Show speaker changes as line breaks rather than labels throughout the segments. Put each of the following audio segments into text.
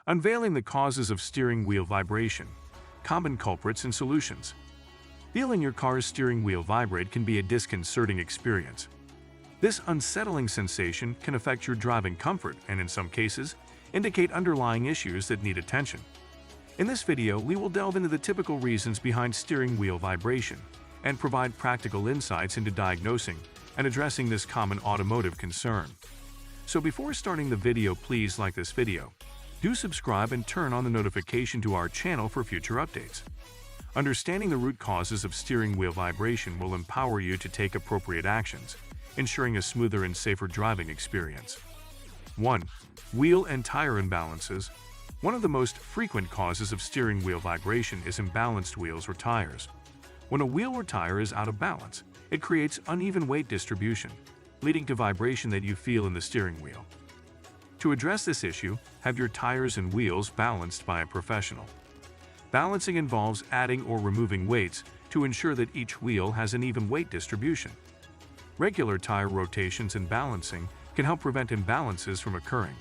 Unveiling the causes of steering wheel vibration, common culprits and solutions. Feeling your car's steering wheel vibrate can be a disconcerting experience. This unsettling sensation can affect your driving comfort and, in some cases, indicate underlying issues that need attention. In this video, we will delve into the typical reasons behind steering wheel vibration and provide practical insights into diagnosing and addressing this common automotive concern. So before starting the video, please like this video. Do subscribe and turn on the notification to our channel for future updates. Understanding the root causes of steering wheel vibration will empower you to take appropriate actions, ensuring a smoother and safer driving experience. 1. Wheel and tire imbalances. One of the most frequent causes of steering wheel vibration is imbalanced wheels or tires. When a wheel or tire is out of balance, it creates uneven weight distribution, leading to vibration that you feel in the steering wheel. To address this issue, have your tires and wheels balanced by a professional. Balancing involves adding or removing weights to ensure that each wheel has an even weight distribution. Regular tire rotations and balancing can help prevent imbalances from occurring.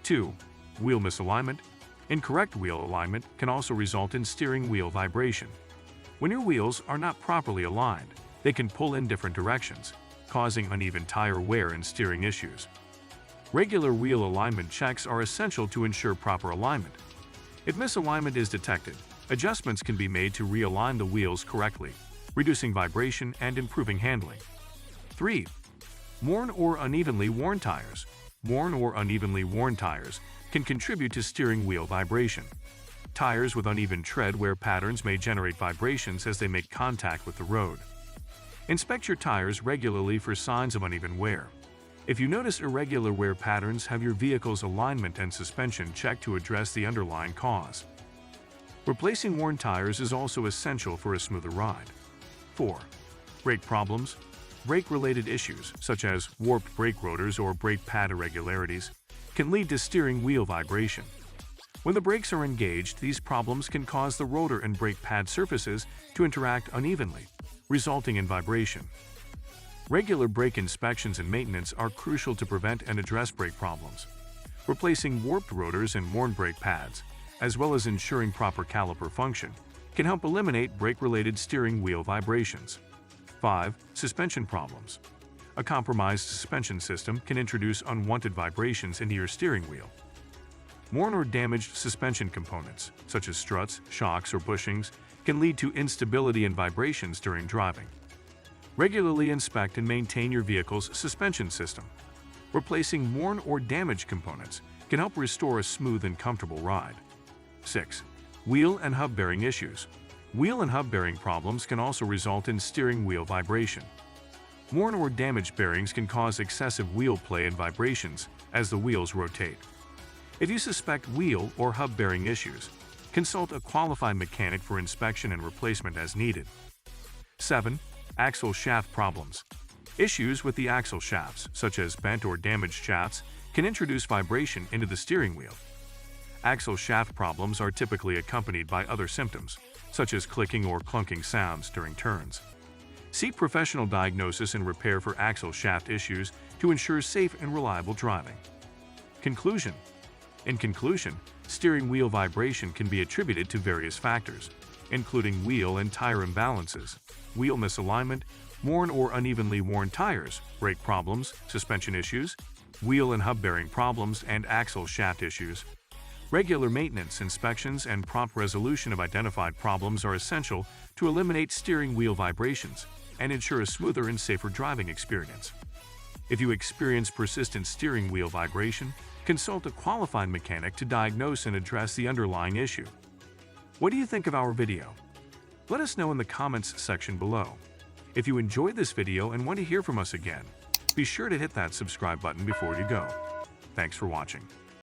2. Wheel misalignment. Incorrect wheel alignment can also result in steering wheel vibration. When your wheels are not properly aligned, they can pull in different directions, causing uneven tire wear and steering issues. Regular wheel alignment checks are essential to ensure proper alignment. If misalignment is detected, adjustments can be made to realign the wheels correctly, reducing vibration and improving handling. 3. Worn or unevenly worn tires. Worn or unevenly worn tires can contribute to steering wheel vibration. Tires with uneven tread wear patterns may generate vibrations as they make contact with the road. Inspect your tires regularly for signs of uneven wear. If you notice irregular wear patterns, have your vehicle's alignment and suspension checked to address the underlying cause. Replacing worn tires is also essential for a smoother ride. 4. Brake problems. Brake-related issues, such as warped brake rotors or brake pad irregularities, can lead to steering wheel vibration. When the brakes are engaged, these problems can cause the rotor and brake pad surfaces to interact unevenly, resulting in vibration. Regular brake inspections and maintenance are crucial to prevent and address brake problems. Replacing warped rotors and worn brake pads, as well as ensuring proper caliper function, can help eliminate brake-related steering wheel vibrations. 5. Suspension problems. A compromised suspension system can introduce unwanted vibrations into your steering wheel. Worn or damaged suspension components, such as struts, shocks, or bushings, can lead to instability and vibrations during driving. Regularly inspect and maintain your vehicle's suspension system. Replacing worn or damaged components can help restore a smooth and comfortable ride. 6. Wheel and hub bearing issues. Wheel and hub bearing problems can also result in steering wheel vibration. Worn or damaged bearings can cause excessive wheel play and vibrations as the wheels rotate. If you suspect wheel or hub bearing issues, consult a qualified mechanic for inspection and replacement as needed. 7. Axle shaft problems. Issues with the axle shafts, such as bent or damaged shafts, can introduce vibration into the steering wheel. Axle shaft problems are typically accompanied by other symptoms, such as clicking or clunking sounds during turns. Seek professional diagnosis and repair for axle shaft issues to ensure safe and reliable driving. Conclusion. In conclusion, steering wheel vibration can be attributed to various factors, including wheel and tire imbalances, wheel misalignment, worn or unevenly worn tires, brake problems, suspension issues, wheel and hub bearing problems, and axle shaft issues. Regular maintenance, inspections, and prompt resolution of identified problems are essential to eliminate steering wheel vibrations and ensure a smoother and safer driving experience. If you experience persistent steering wheel vibration, consult a qualified mechanic to diagnose and address the underlying issue. What do you think of our video? Let us know in the comments section below. If you enjoyed this video and want to hear from us again, be sure to hit that subscribe button before you go. Thanks for watching.